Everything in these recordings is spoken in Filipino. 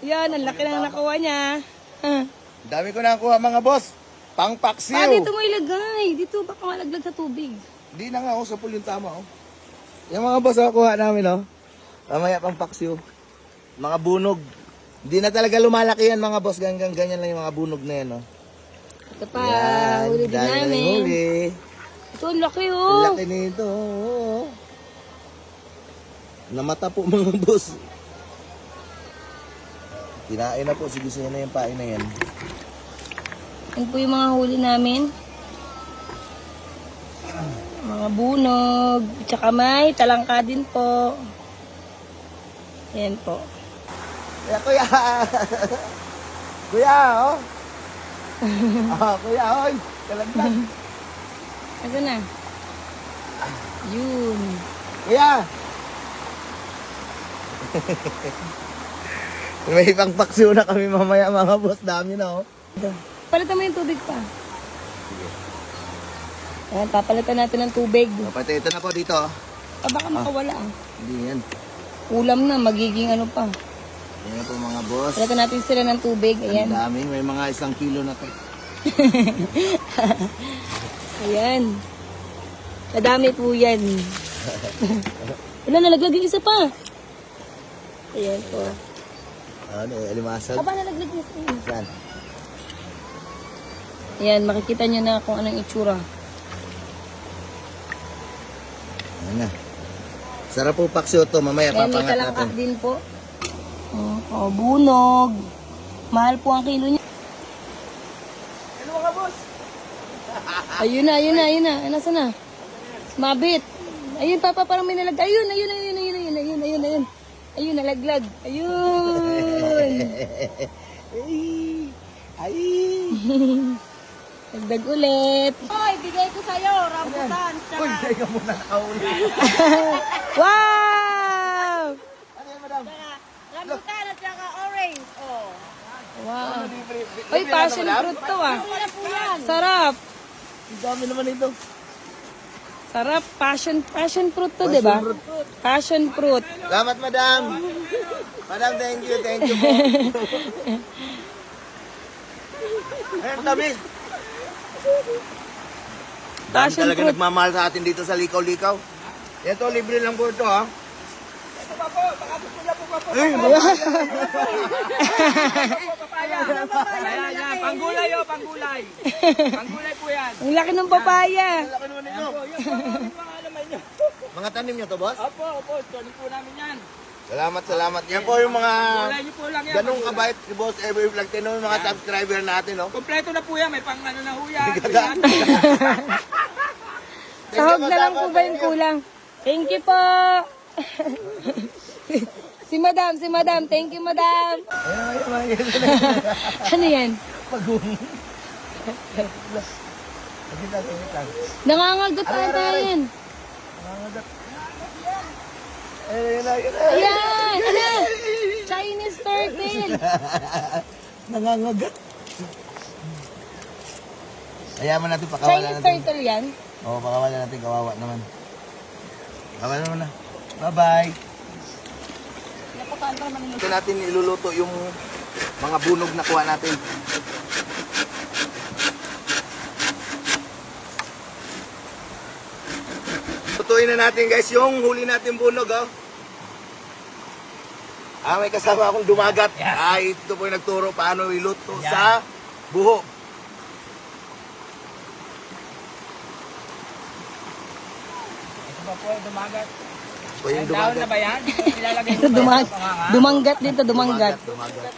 Yan, ang laki na nakuha niya. Dami ko nakuha mga boss. Pangpaksiw. Dito mo ilagay. Dito, baka malaglag sa tubig. Hindi na nga, sa pool yung tama. Yung mga boss, kuha namin. Mamaya pangpaksiw. Mga bunog. Hindi na talaga lumalaki yan mga boss. Ganyan lang yung mga bunog na yan. Ito pa, Yan, huli din dami na namin. yung huli. Ito, ang laki Ang laki nito. Namata po mga boss. Kinain na po. Sige siya na yung pain na yan. Yan po yung mga huli namin. Mga bunog. Tsaka may talangka din po. Yan po. Kuya. Kuya, kuya, kalagdag. Asa na? Yun. Kuya. May ibang paksiw na kami mamaya mga boss. Dami na Palitan mo yung tubig pa. Ayan, papalitan natin ng tubig. Pati ito na po dito. Baka makawala Hindi yan. Ulam na, magiging ano pa. Yan na po mga boss. Palitan natin sila ng tubig. Ayan. Ang dami. May mga 1 kilo na to. Ayan. Madami po yan. Wala, nalaglag yung isa pa. Ayan po. Ano, alimasag? Nalaglag yung isa. Saan? Ayan, makikita nyo na kung anong itsura. Ayan na. Sarap po paksiw to. Mamaya Ayan, may papangat talangka natin. din po. Bunog. Mahal po ang kilo niya. Ano mga boss? Ayun na. Nasa na? Mabit. Ayun, Papa, parang may nalaglag. Ayun. Ayun, nalaglag. Ayun. Ay. Nagdag ulit. Hoy, bigay ko sa'yo, rambutan. Uy, hindi ka muna nakauli. Wow! Ano yan, madam? Rambutan at saka orange. Oh. Wow. Libre Uy, na, passion madam? fruit to ah. Wala po yan. Sarap. Ang dami naman ito. Sarap. Passion fruit to, di ba? Passion fruit. Salamat, madam. Madam, thank you po. Ayun, dami. Dami Passion talaga fruit. nagmamahal sa atin dito sa Likaw-Likaw. Ito, libre lang po ito, ha? Ito pa po, baka gusto niya po pa po. Ayan, panggulay panggulay. Panggulay po yan. Ang laki ng papaya. Laki naman ninyo. Yung mga naman nyo. Mga tanim nyo to, boss? Opo, tuloy po namin yan. Salamat. Yan po yung mga Kulay nyo po lang yan. ganong kabait si Boss Every Vlog. Tinan yung mga subscriber natin, no? Kompleto na po yan, may pang ano na ho yan. Sahog na lang po ba yung kulang? Thank you po. Si madam. Thank you, madam. Ano yan? Pagong. Sagit lang. Nangangagat ata yan. Ayun. Ayan! Ano? Chinese turtle. Nangangagat. Ayaman natin, pakawalan Chinese natin. turtle yan? Oo, pakawalan natin, kawawa naman. Kawalan naman na. Bye-bye. Ito natin iluluto yung mga bunog na kuha natin. Lutuin na natin guys yung huli natin bunog, may kasama akong dumagat. Ito po yung nagturo paano iluto sa buho. Ito pa po, dumagat. Ito yung Ang dahon na dumagat. ba yan? Ilalagay Ito mo ba yan sa panganga? dumanggat dito, dumanggat. Dumagat.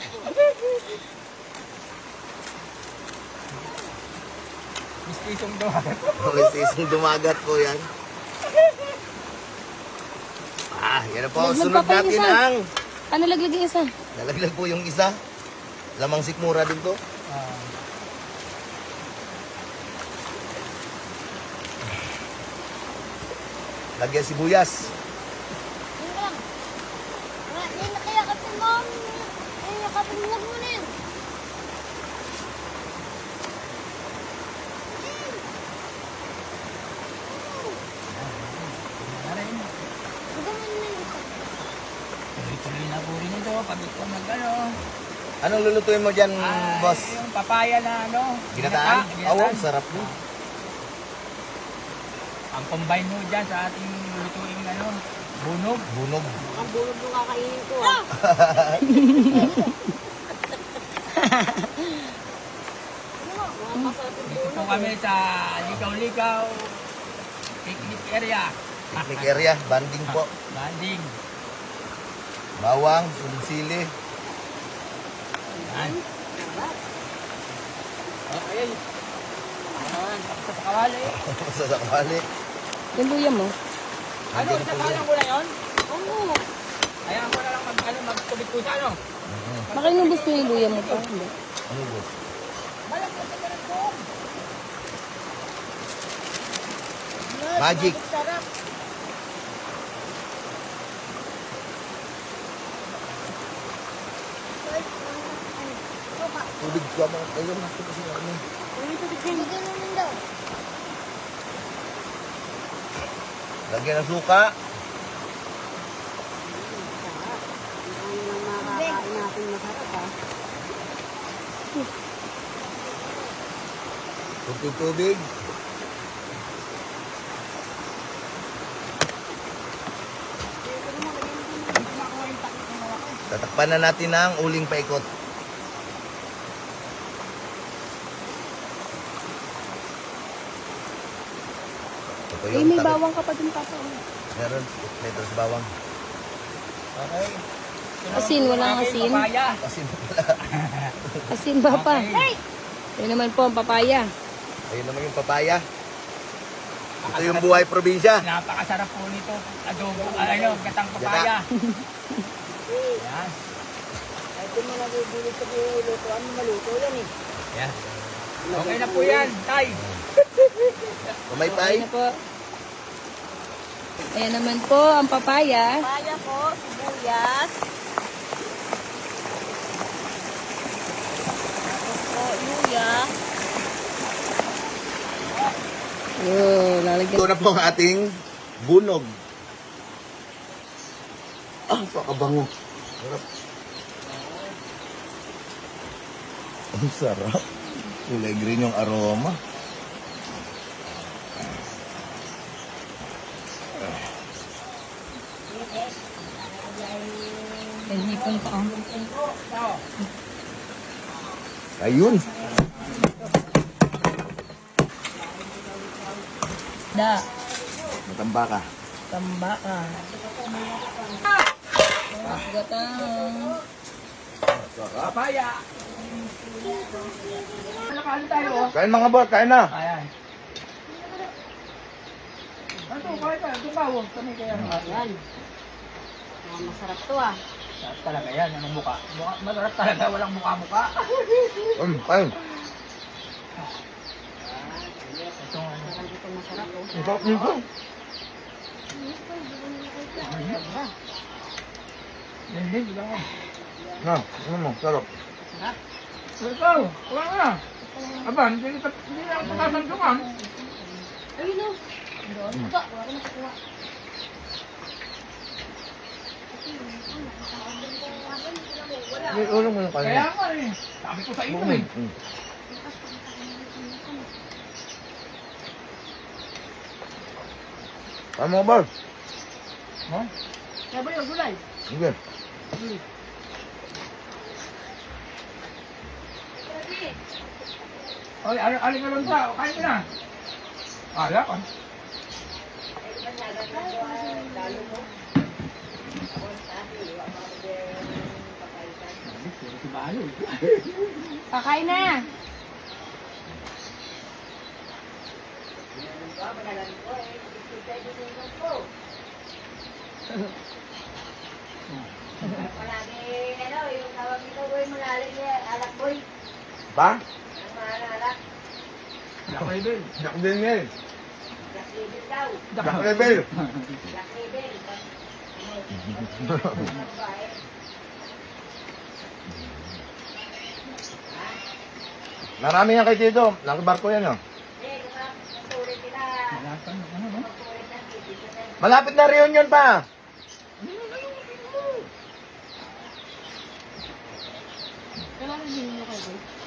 Mistisong dumagat. Isang dumagat po yan. Yan na po. Laglag Sunod pa pa yung natin isa. ang Ano laglag yung isa? nalaglag po yung isa. Lamang sikmura din to. Lagyan sibuyas. Yun lang. Yan na kaya kapin mo. Yan na kapin mo muna yan. Tuloy-tuloy na po rin ito. Pag ito mag-ano. Anong lulutuin mo dyan, boss? Yung papaya na ano. Ginataan? Ginataan. Oo, sarap mo. Ang combine mo dyan sa ating lutuing ano, bunog. Bunog. Ang bulog nung kakainin ko ah. Dito po kami sa Likaw-Likaw picnic area. Picnic area, banding po. Banding. Bawang, suling-sili. Yan. Okay. Ayan, tapos sa kawali. Sa sakali. Yung luya mo. Ano, Andyan sa po kawali yun. mo na yun? Oo. Ayan ko na lang magtubig po sa ano. Baka inubos ko yung luya mo pa. Hindi. Ano boss? Magic. Sarap. Tubig ka mga kayo. Nakita kasi ano. Bigyan naman daw. Lagyan ng suka. Ano lang makakain natin masarap ah. Tubig. Tatakpan na natin ng uling paikot. Ito Eh, yung may takip. bawang ka pa dun papa. Meron. May sa bawang. Okay. Asin, walang asin. Papaya. Kasi pala. Asin ba pa? Okay. Yun naman po ang papaya. Ayun naman yung papaya. Ito yung buhay probinsya. Napakasarap po nito. Adobo, ano, gatang papaya. Yan. Ay, kung mo nabibili sa luto, ano maluto yan eh. Yan. Okay na po yan, Tay. Kumaypay. Ayan na po. Ayan naman po ang papaya. Paya ko, sibuyas. Tapos po, luya. Yun, lalagyan. Ito na po ang ating bunog. Ah, pakabango. Sarap. Ang sarap. Kulay green yung aroma. May hipon pa ang. Ayun. Da. Matamba ka. Tamba ka. Gatang. Papaya. Nakali tayo, oh. Kain mga boss, kain na. Ayan. Ano to? Bakit tayo? Ito ba? Kami kaya. Yan. Masarap to ah. Sarap talaga yan. Anong mukha? Masarap talaga. Walang mukha-mukha. Kain. Itong ano. Parang dito masarap oh. Ang sarap nito. Yan din, di ba? Na, ano mo, sarap. Ikaw, wala na. Aba, hindi na ako patasantungan. Ayun oh. Ito, wala ko nakukuha. Ulo mo yung Kaya kanin. nga eh. Sabi ko sa iyo eh. Kain mga boss. No? Kaya ba yung gulay? Sige. Oy, alin ka lang sa, kain mo na. Ala ka. Si Balo. Kakain na. Palagi, ano, yung tawag nito boy, malalim niya, alak boy. Ba? Ang mahal na alak, Jack Rebel. Jack Daniel. Jack David daw. Jack Rebel. Jack David. Marami yan kay Tito. Nakabarko yan, oh. Malapit na reunion pa. Kailangan din nyo kayo, boy.